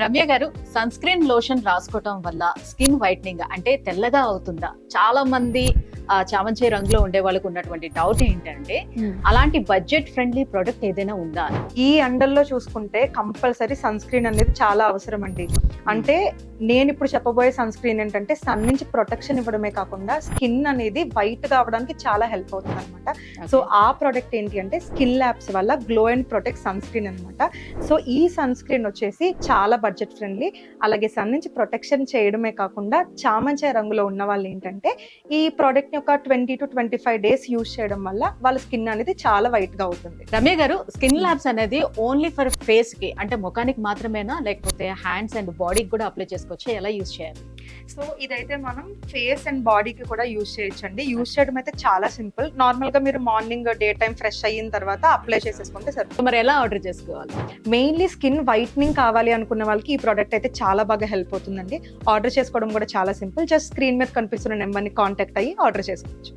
రమ్య గారు, sun screen lotion రాసుకోవటం వల్ల skin whitening అంటే తెల్లగా అవుతుందా? చాలా మంది చామంతి రంగులో ఉండే వాళ్ళకు ఉన్నటువంటి డౌట్ ఏంటంటే అలాంటి బడ్జెట్ ఫ్రెండ్లీ ప్రొడక్ట్ ఏదైనా ఉందా? ఈ ఎండల్లో చూసుకుంటే కంపల్సరీ సన్ స్క్రీన్ అనేది చాలా అవసరం అండి. అంటే నేను ఇప్పుడు చెప్పబోయే సన్ స్క్రీన్ ఏంటంటే సన్ నుంచి ప్రొటెక్షన్ ఇవ్వడమే కాకుండా స్కిన్ అనేది వైట్ కావడానికి చాలా హెల్ప్ అవుతుంది అనమాట. సో ఆ ప్రొడక్ట్ ఏంటి అంటే స్కిన్ ల్యాబ్స్ వల్ల glow and protect sunscreen అనమాట. సో ఈ సన్ స్క్రీన్ వచ్చేసి చాలా బడ్జెట్ ఫ్రెండ్లీ, అలాగే సన్ నుంచి ప్రొటెక్షన్ చేయడమే కాకుండా చామంతి రంగులో ఉన్న వాళ్ళు ఏంటంటే ఈ ప్రోడక్ట్ ఒక 20 to 25 డేస్ యూజ్ చేయడం వల్ల వాళ్ళ స్కిన్ అనేది చాలా వైట్ గా అవుతుంది. రమ్య గారు, స్కిన్ ల్యాబ్స్ అనేది ఓన్లీ ఫర్ ఫేస్ కి అంటే ముఖానికి మాత్రమేనా, లేకపోతే హ్యాండ్స్ అండ్ బాడీకి కూడా అప్లై చేసుకోవచ్చు? ఎలా యూజ్ చేయాలి? సో ఇదైతే మనం ఫేస్ అండ్ బాడీకి కూడా యూజ్ చేయొచ్చండి. యూజ్ చేయడం అయితే చాలా సింపుల్. నార్మల్ గా మీరు మార్నింగ్ డే టైం ఫ్రెష్ అయిన తర్వాత అప్లై చేసేసుకుంటే సరిపోతుంది. మరి ఎలా ఆర్డర్ చేసుకోవాలి? మెయిన్లీ స్కిన్ వైట్నింగ్ కావాలి అనుకున్న వాళ్ళకి ఈ ప్రోడక్ట్ అయితే చాలా బాగా హెల్ప్ అవుతుందండి. ఆర్డర్ చేసుకోవడం కూడా చాలా సింపుల్. జస్ట్ స్క్రీన్ మీద కనిపిస్తున్న నెంబర్ని కాంటాక్ట్ అయ్యి ఆర్డర్ చేసుకోవచ్చు.